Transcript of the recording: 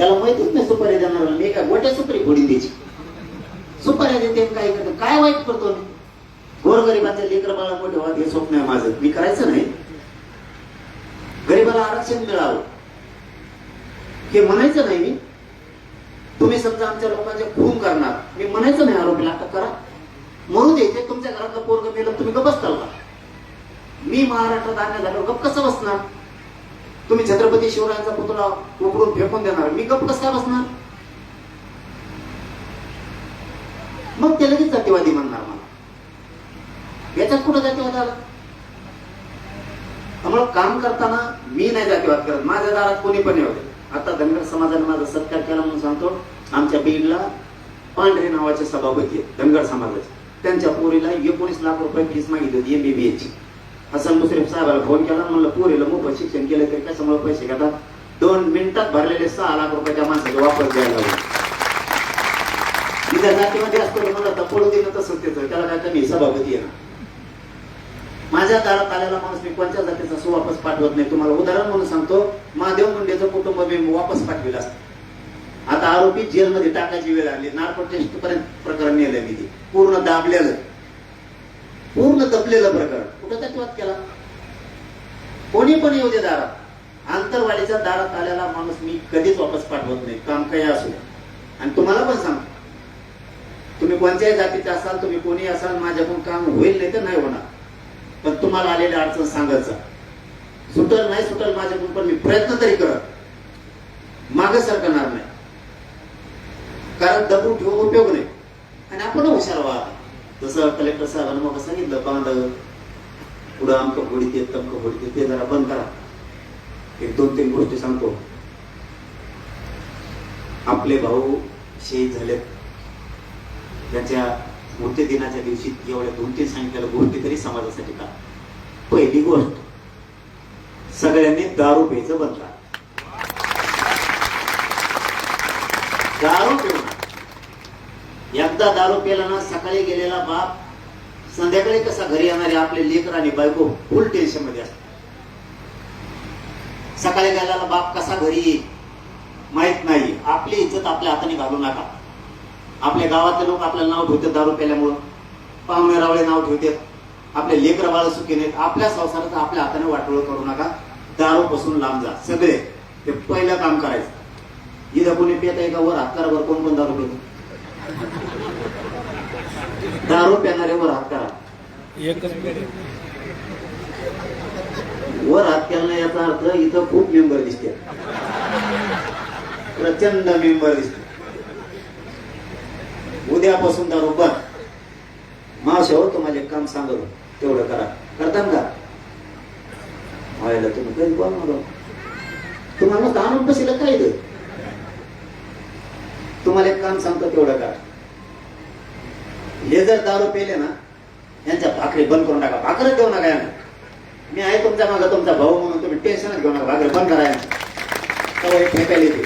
त्याला माहितीच नाही सुपारी देणार मी काय गोट्या सुपारी फोडीन द्यायची. सुपाऱ्या देते काय करतो, काय वाईट करतो मी? गोरगरिबांच्या लेकर बाळा मोठे व्हावं हे स्वप्न आहे माझं, मी करायचं नाही. गरीबाला आरक्षण मिळावं हे म्हणायचं नाही मी. तुम्ही समजा आमच्या लोकांचे खून करणार, मी म्हणायचं नाही आरोपीला अटक करा, म्हणून द्यायचे. तुमच्या घरातलं पोरग मेलं तुम्ही गप बसताल का? मी महाराष्ट्रात आणण्यात झालो गप कसं बसणार? तुम्ही छत्रपती शिवरायांचा पुतळा उकडून फेकून देणार, मी गप कसं काय बसणार? मग ते लगेच जातीवादी म्हणणार मला. याच्यात कुठं जातीवाद आला? त्यामुळे काम करताना मी नाही जातीवाद करत, माझ्या दारात कोणी पण होते. आता धनगर समाजाने माझा सत्कार केला म्हणून सांगतो. आमच्या बीडला पांढरे नावाचे सभापती आहेत धनगर समाजाचे, त्यांच्या पोरीला 19 लाख रुपये फीस मागितली होती MBBS ची. हसन मुश्रीफ साहेबाला फोन केला, म्हणलं पोरीला मोफत शिक्षण केलं तरी कशामुळे पैसे घेतात? 2 मिनिटात भरलेले 6 लाख रुपयाच्या माणसाचे वापस द्यायला लागले. इथं जातीमध्ये असतो मला तर पडू दिलं तसंच त्याचं, त्याला काय कमी सभापती आहे ना. माझ्या दारात आलेला माणूस मी कोणत्या जातीचा सुवापस पाठवत नाही. तुम्हाला उदाहरण म्हणून सांगतो, महादेव मुंडेचं कुटुंब मी वापस पाठविलं असतं. आता आरोपी जेलमध्ये टाकायची वेळ आली, नार्को टेस्ट पर्यंत प्रकरण नेलं मी, ते पूर्ण दाबलेलं, पूर्ण दबलेलं प्रकरण. कुठं जातीवाद केला? कोणी पण येऊ दे दारात, आंतरवाडीच्या दारात आलेला माणूस मी कधीच वापस पाठवत नाही, काम काही असू. आणि तुम्हाला पण सांगतो, तुम्ही कोणत्याही जातीचे असाल, तुम्ही कोणी असाल, माझ्याकडून काम होईल नाही तर नाही होणार, पण तुम्हाला आलेल्या अडचण सांगायचं. सुटल नाही सुटल माझ्याकडून, पण मी प्रयत्न तरी करत मागे सरकणार नाही. कारण दबून ठेवून उपयोग नाही. आणि आपण हुशार व्हा. जसं कलेक्टर साहेबांना मग सांगितलं, बांध पुढं आमकं फोडीते तमकं फोडीते, ते जरा बंद करा. 1-2-3 गोष्टी सांगतो. आपले भाऊ शहीद झालेत, त्याच्या मृत्यू दिनाच्या दिवशी एवढ्या 2-3 सांगितलेल्या गोष्टी तरी समाजासाठी का? पहिली गोष्ट, सगळ्यांनी दारू प्यायचं बंद करा. दारू पिऊ नका. एकदा दारू प्यायला ना, सकाळी गेलेला बाप संध्याकाळी कसा घरी येणारे आपले लेकर आणि बायको फुल टेन्शन मध्ये असतात. सकाळी गेलेला बाप कसा घरी येईल माहित नाही. आपली इज्जत आपल्या हाताने घालू नका. आपल्या गावातले लोक आपल्याला नाव ठेवतात दारू प्यायल्यामुळं, पाहुणे रावळे नाव ठेवतात, आपले लेकर बाळ सुखी नाहीत. आपल्या संसाराचं आपल्या हाताने वाटोळ करू नका. दारू पासून लांब जा सगळे. ते पहिलं काम करायचं. इथं कोणी पेत आहे का? वर हात करा. वर कोण दारू पितो? दारू पिणारे वर हात करा. वर हात केला याचा अर्थ इथं खूप मेंबर दिसते, प्रचंड मेंबर दिसते. उद्यापासून दारू बंद. मावशी हो, तुम्हाला एक काम सांगतो, तेवढं करा. करता का? व्हायला तुम्ही कधी बोलणार? तुम्हाला आणून बसेल काय? तुम्हाला एक काम सांगतो, तेवढं करा. हे जर दारू पेले ना, यांच्या भाकरी बंद करून टाका. भाकरच देऊ नका यांना. मी आहे तुमच्या मागे, तुमचा भाऊ म्हणून तुम्ही टेन्शनच घेऊ नका. भाकरी बंद करा, फेकायला येते.